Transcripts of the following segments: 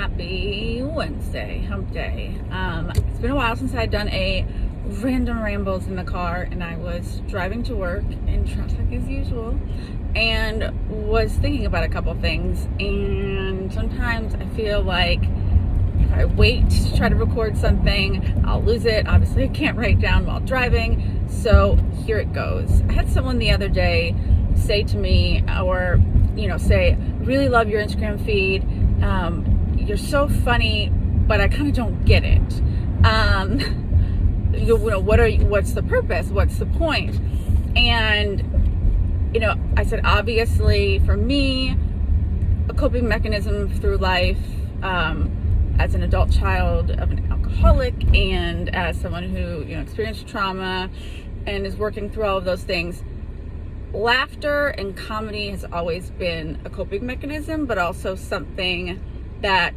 Happy Wednesday, hump day. It's been a while since I had done a random rambles in the car, and I was driving to work in traffic as usual and was thinking about a couple things. And sometimes I feel like if I wait to try to record something, I'll lose it. Obviously I can't write down while driving, so here it goes. I had someone the other day say to me, or say, really love your Instagram feed. You're so funny, but I kind of don't get it. What's the purpose? What's the point? And I said, obviously for me, a coping mechanism through life, as an adult child of an alcoholic and as someone who experienced trauma and is working through all of those things, laughter and comedy has always been a coping mechanism, but also something that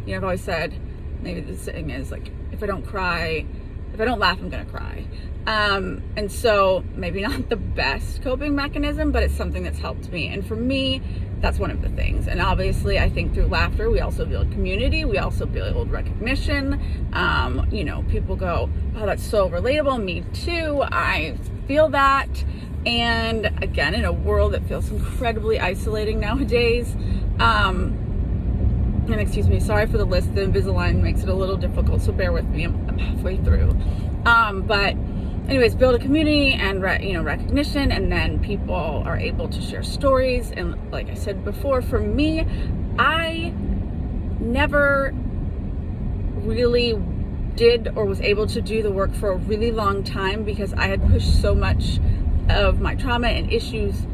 I've always said, maybe the saying is like, if I don't laugh, I'm gonna cry. And so maybe not the best coping mechanism, but it's something that's helped me. And for me, that's one of the things. And obviously I think through laughter, we also build community. We also build recognition. People go, oh, that's so relatable. Me too. I feel that. And again, in a world that feels incredibly isolating nowadays, and excuse me, sorry for the list. The Invisalign makes it a little difficult, so bear with me. I'm halfway through. But anyways, build a community and recognition, and then people are able to share stories. And like I said before, for me, I never really did or was able to do the work for a really long time because I had pushed so much of my trauma and issues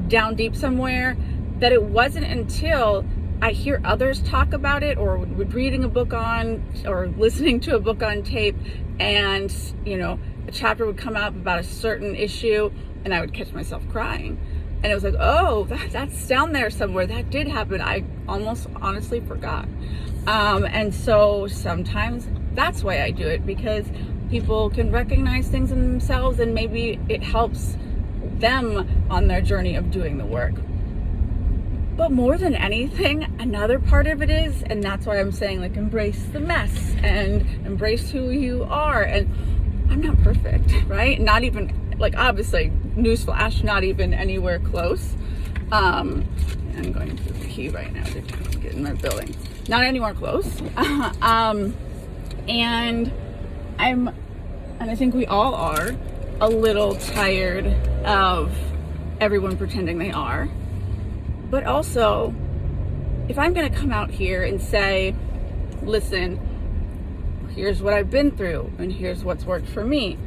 down deep somewhere that it wasn't until I hear others talk about it, or would reading a book on, or listening to a book on tape, and a chapter would come up about a certain issue and I would catch myself crying, and it was like, oh, that's down there somewhere. That did happen. I almost honestly forgot. And so sometimes that's why I do it, because people can recognize things in themselves and maybe it helps them on their journey of doing the work. But more than anything, another part of it is, and that's why I'm saying, like, embrace the mess and embrace who you are. And I'm not perfect, right? Not even, like, obviously, newsflash, not even anywhere close. I'm going through the key right now to get in my building. Not anywhere close. And I think we all are a little tired of everyone pretending they are. But also, if I'm going to come out here and say, listen, here's what I've been through and here's what's worked for me,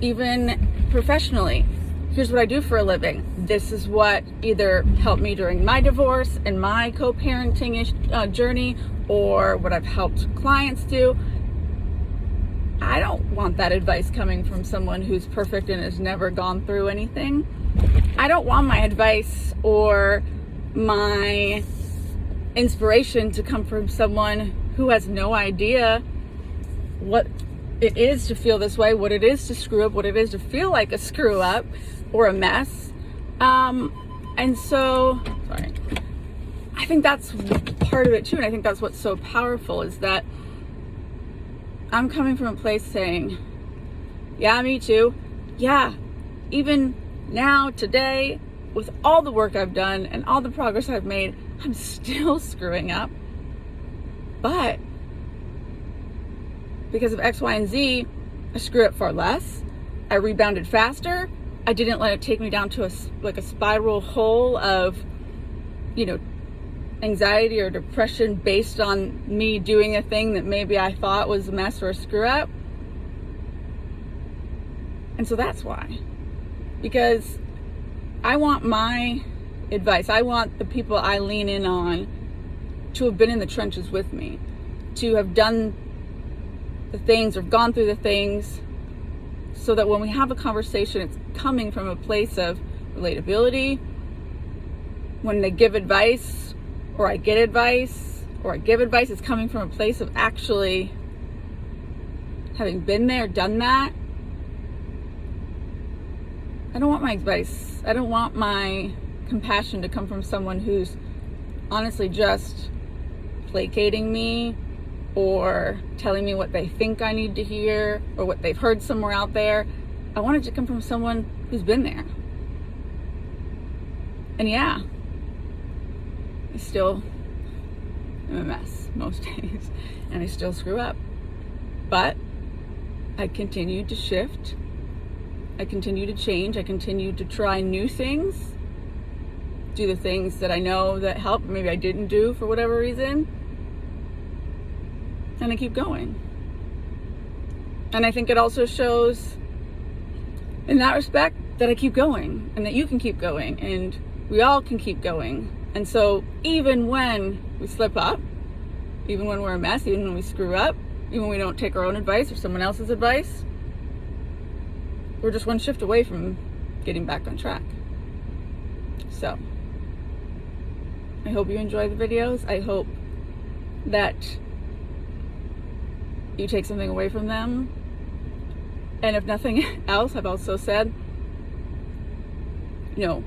even professionally, here's what I do for a living. This is what either helped me during my divorce and my co-parenting journey, or what I've helped clients do. I don't want that advice coming from someone who's perfect and has never gone through anything. I don't want my advice or my inspiration to come from someone who has no idea what it is to feel this way, what it is to screw up, what it is to feel like a screw up or a mess. And so, sorry, I think that's part of it too. And I think that's what's so powerful, is that I'm coming from a place saying, yeah, me too. Yeah, even now, today, with all the work I've done and all the progress I've made, I'm still screwing up. But because of X, Y, and Z, I screw up far less. I rebounded faster. I didn't let it take me down to a spiral hole of, anxiety or depression based on me doing a thing that maybe I thought was a mess or a screw up. And so that's why. Because I want my advice, I want the people I lean in on to have been in the trenches with me, to have done the things or gone through the things, so that when we have a conversation, it's coming from a place of relatability. When they give advice, or I get advice, or I give advice, it's coming from a place of actually having been there, done that. I don't want my advice, I don't want my compassion to come from someone who's honestly just placating me or telling me what they think I need to hear or what they've heard somewhere out there. I want it to come from someone who's been there. And yeah, I still am a mess most days, and I still screw up. But I continue to shift. I continue to change. I continue to try new things, do the things that I know that help, maybe I didn't do for whatever reason, and I keep going. And I think it also shows in that respect that I keep going, and that you can keep going, and we all can keep going. And so even when we slip up, even when we're a mess, even when we screw up, even when we don't take our own advice or someone else's advice, we're just one shift away from getting back on track. So I hope you enjoy the videos. I hope that you take something away from them. And if nothing else, I've also said, you know,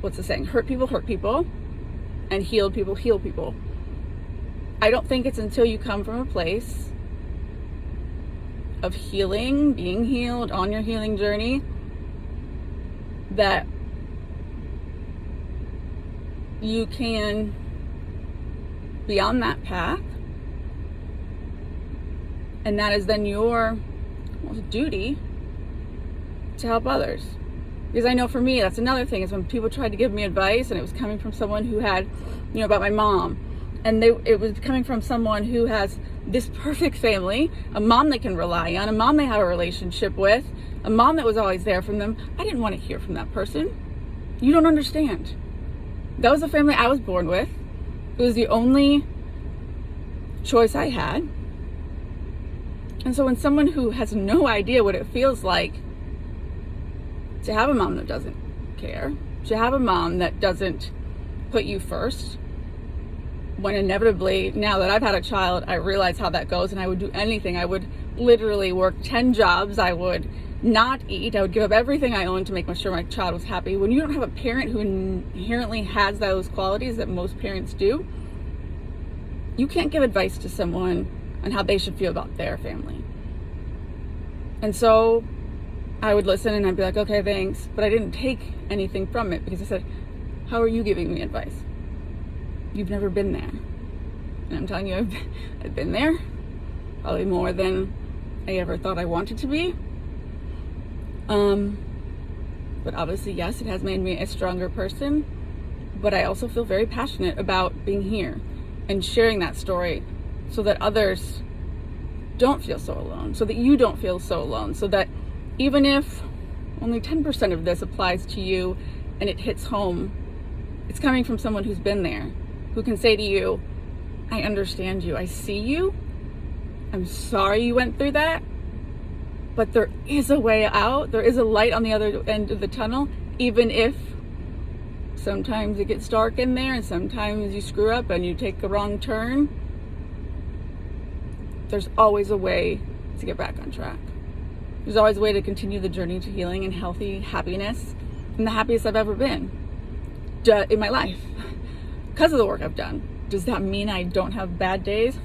what's the saying? Hurt people, and healed people heal people. I don't think it's until you come from a place of healing, being healed, on your healing journey, that you can be on that path. And that is then your duty to help others. Because I know for me, that's another thing, is when people tried to give me advice and it was coming from someone who had, you know, about my mom, and it was coming from someone who has this perfect family, a mom they can rely on, a mom they have a relationship with, a mom that was always there for them. I didn't want to hear from that person. You don't understand. That was the family I was born with. It was the only choice I had. And so when someone who has no idea what it feels like to have a mom that doesn't care, to have a mom that doesn't put you first, when inevitably, now that I've had a child, I realize how that goes, and I would do anything. I would literally work 10 jobs. I would not eat. I would give up everything I owned to make sure my child was happy. When you don't have a parent who inherently has those qualities that most parents do, you can't give advice to someone on how they should feel about their family. And so I would listen and I'd be like, okay, thanks. But I didn't take anything from it, because I said, how are you giving me advice? You've never been there. And I'm telling you, I've been there, probably more than I ever thought I wanted to be. But obviously, yes, it has made me a stronger person. But I also feel very passionate about being here and sharing that story, so that others don't feel so alone, so that you don't feel so alone, so that even if only 10% of this applies to you and it hits home, it's coming from someone who's been there, who can say to you, I understand you, I see you, I'm sorry you went through that, but there is a way out, there is a light on the other end of the tunnel, even if sometimes it gets dark in there and sometimes you screw up and you take a wrong turn. There's always a way to get back on track. There's always a way to continue the journey to healing and healthy happiness. I'm the happiest I've ever been in my life because of the work I've done. Does that mean I don't have bad days?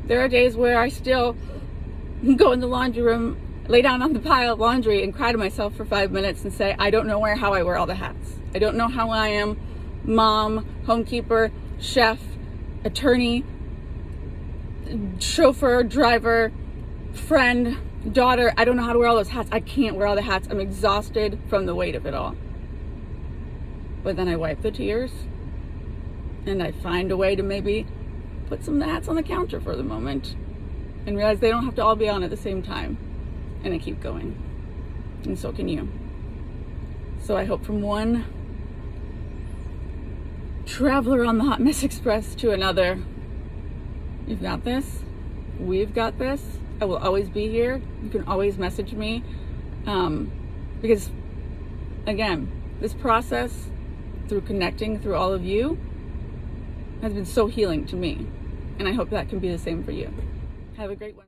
There are days where I still go in the laundry room, lay down on the pile of laundry and cry to myself for 5 minutes and say, I don't know how I wear all the hats. I don't know how I am mom, homekeeper, chef, attorney, chauffeur, driver, friend, daughter. I don't know how to wear all those hats. I can't wear all the hats. I'm exhausted from the weight of it all. But then I wipe the tears and I find a way to maybe put some of the hats on the counter for the moment and realize they don't have to all be on at the same time. And I keep going. And so can you. So I hope from one traveler on the Hot Mess Express to another, you've got this. We've got this. I will always be here. You can always message me. Because, again, this process, through connecting through all of you, has been so healing to me. And I hope that can be the same for you. Have a great one.